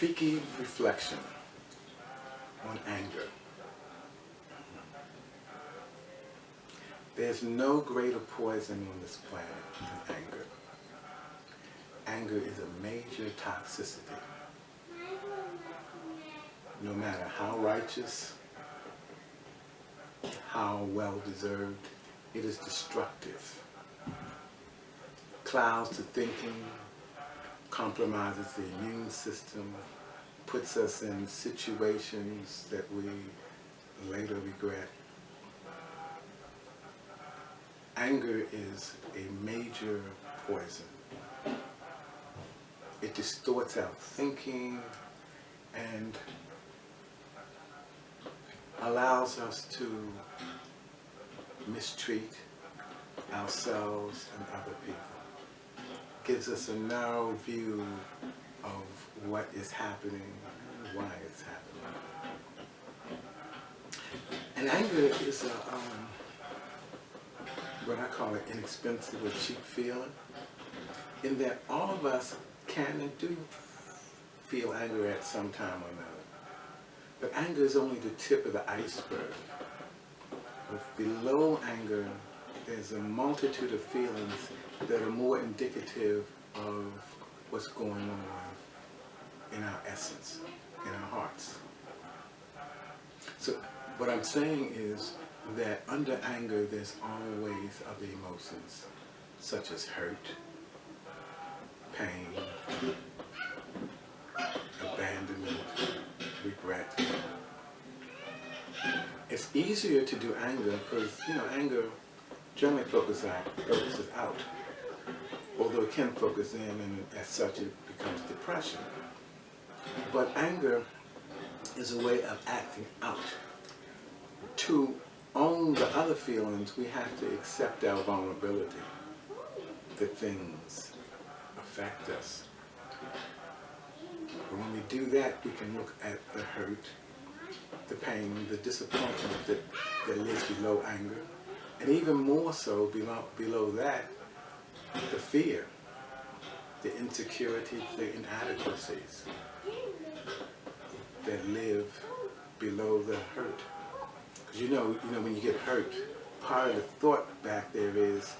Rafiki reflection on anger. There's no greater poison on this planet than anger. Anger is a major toxicity. No matter how righteous, how well deserved, it is destructive. Clouds the thinking, compromises the immune system, puts us in situations that we later regret. Anger is a major poison. It distorts our thinking and allows us to mistreat ourselves and other people. Gives us a narrow view of what is happening and why it's happening. And anger is what I call an inexpensive or cheap feeling, in that all of us can and do feel anger at some time or another. But anger is only the tip of the iceberg. But below anger, there's a multitude of feelings that are more indicative of what's going on in our essence, in our hearts. So what I'm saying is that under anger, there's always other emotions, such as hurt, pain, abandonment, regret. It's easier to do anger because, anger generally focuses out, although it can focus in, and as such it becomes depression. But anger is a way of acting out. To own the other feelings, we have to accept our vulnerability, that things affect us. But when we do that, we can look at the hurt, the pain, the disappointment that lives below anger, and even more so below that, the fear, the insecurities, the inadequacies that live below the hurt. Because when you get hurt, part of the thought back there is,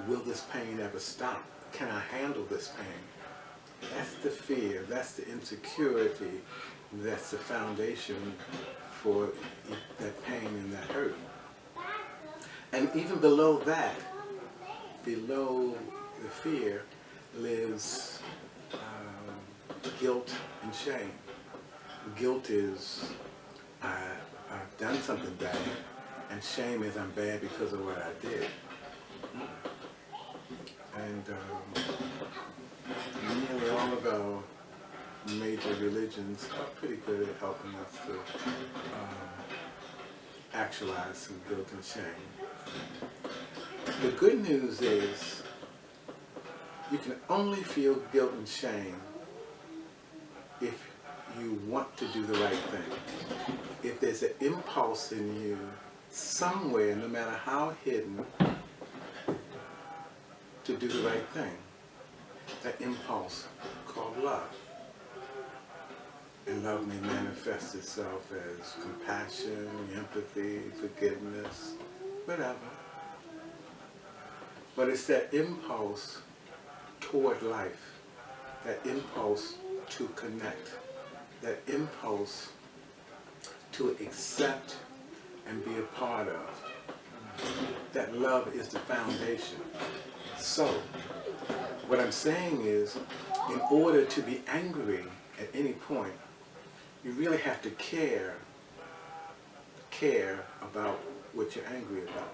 will this pain ever stop? Can I handle this pain? That's the fear, that's the insecurity, that's the foundation for that pain and that hurt. And even below that, below the fear, lives guilt and shame. Guilt is, I've done something bad, and shame is I'm bad because of what I did. And nearly all of our major religions are pretty good at helping us to actualize some guilt and shame. The good news is you can only feel guilt and shame if you want to do the right thing. If there's an impulse in you somewhere, no matter how hidden, to do the right thing. That impulse called love. And love may manifest itself as compassion, empathy, forgiveness, whatever. But it's that impulse toward life, that impulse to connect, that impulse to accept and be a part of. That love is the foundation. So, what I'm saying is, in order to be angry at any point, you really have to care about what you're angry about.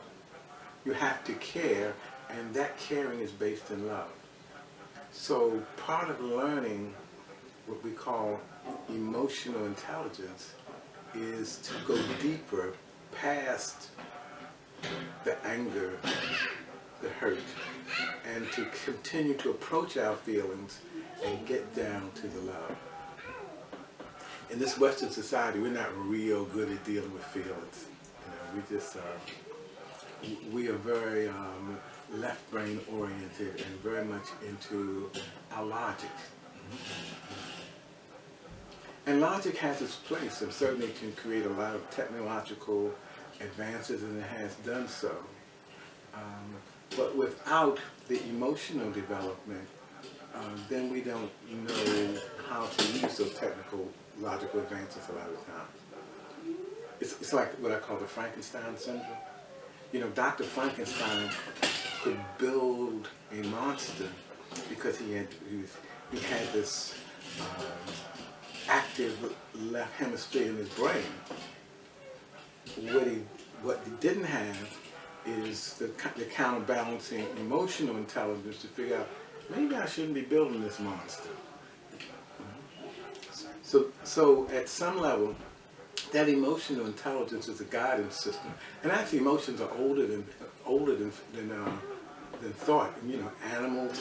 You have to care, and that caring is based in love. So part of learning what we call emotional intelligence is to go deeper past the anger, the hurt, and to continue to approach our feelings and get down to the love. In this Western society, we're not real good at dealing with feelings. We are very left brain oriented and very much into our logic. And logic has its place, and certainly can create a lot of technological advances, and it has done so. But without the emotional development, then we don't know how to use those technical, logical advances a lot of times. It's like what I call the Frankenstein syndrome. You know, Dr. Frankenstein could build a monster because he had this active left hemisphere in his brain. What he didn't have is the counterbalancing emotional intelligence to figure out, maybe I shouldn't be building this monster. So at some level, that emotional intelligence is a guidance system. And actually emotions are older than thought. And, you know,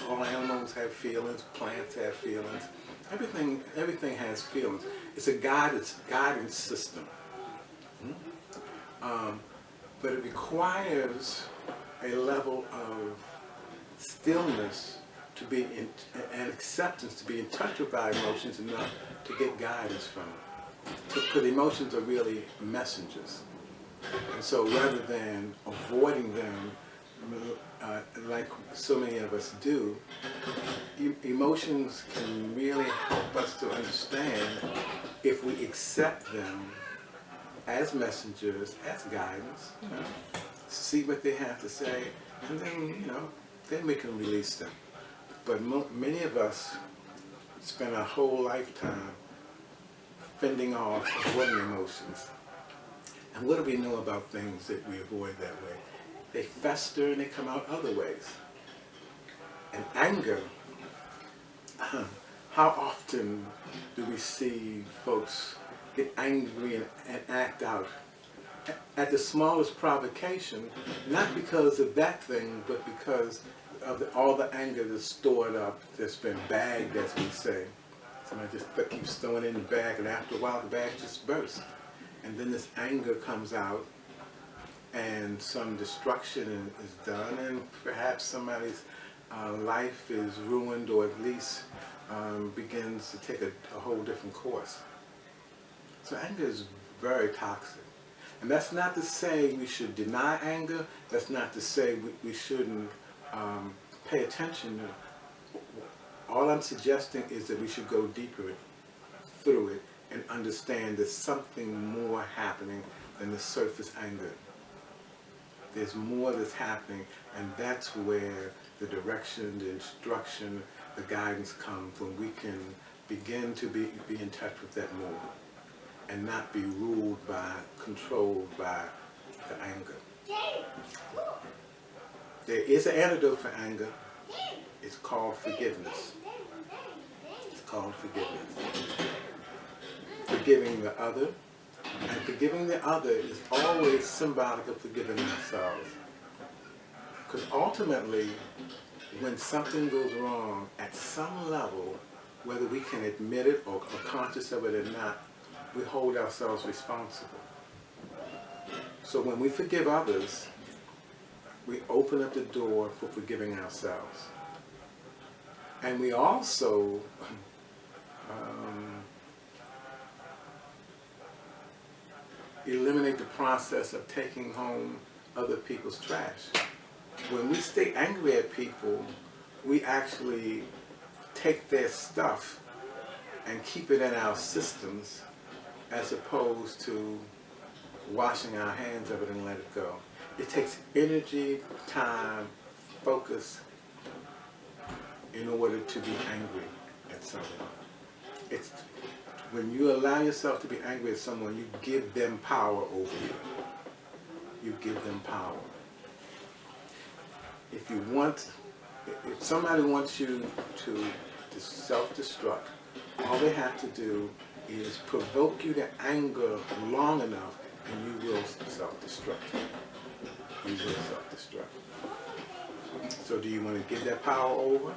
all animals have feelings, plants have feelings. Everything has feelings. It's a guidance system. But it requires a level of stillness to be and acceptance to be in touch with our emotions enough to get guidance from them. Because emotions are really messengers. And so rather than avoiding them like so many of us do, emotions can really help us to understand if we accept them as messengers, as guidance, you know, see what they have to say, and then, you know, then we can release them. But many of us spend our whole lifetime fending off, avoiding emotions. And what do we know about things that we avoid that way? They fester and they come out other ways. And anger, how often do we see folks get angry and act out at the smallest provocation, not because of that thing, but because of all the anger that's stored up, that's been bagged, as we say. Somebody just keeps throwing it in the bag, and after a while the bag just bursts. And then this anger comes out, and some destruction is done, and perhaps somebody's life is ruined, or at least begins to take a whole different course. So anger is very toxic. And that's not to say we should deny anger. That's not to say we shouldn't pay attention. All I'm suggesting is that we should go deeper through it and understand there's something more happening than the surface anger. There's more that's happening, and that's where the direction, the instruction, the guidance comes, when we can begin to be in touch with that more and not be ruled by, controlled by the anger. There is an antidote for anger. It's called forgiveness. It's called forgiveness. Forgiving the other. And forgiving the other is always symbolic of forgiving ourselves. Because ultimately, when something goes wrong at some level, whether we can admit it or are conscious of it or not, we hold ourselves responsible. So when we forgive others, we open up the door for forgiving ourselves. And we also eliminate the process of taking home other people's trash. When we stay angry at people, we actually take their stuff and keep it in our systems, as opposed to washing our hands of it and let it go. It takes energy, time, focus in order to be angry at someone. It's when you allow yourself to be angry at someone, you give them power over you. You give them power. If somebody wants you to self-destruct, all they have to do is provoke you to anger long enough, and you will self-destruct. You will self-destruct. So do you want to give that power over?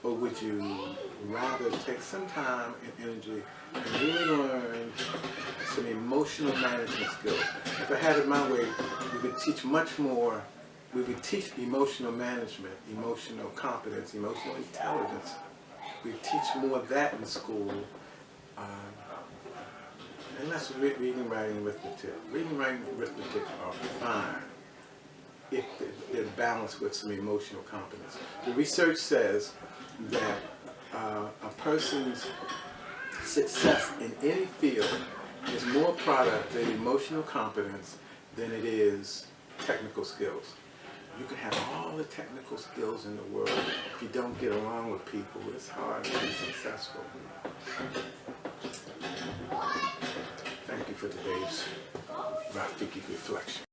Or would you rather take some time and energy and really learn some emotional management skills? If I had it my way, we would teach much more. We would teach emotional management, emotional competence, emotional intelligence we teach more of that in school, and less reading, writing, arithmetic. Reading, writing, arithmetic are fine if they're balanced with some emotional competence. The research says that a person's success in any field is more product of emotional competence than it is technical skills. You can have all the technical skills in the world. If you don't get along with people, it's hard to be successful. Thank you for today's Rafiki reflection.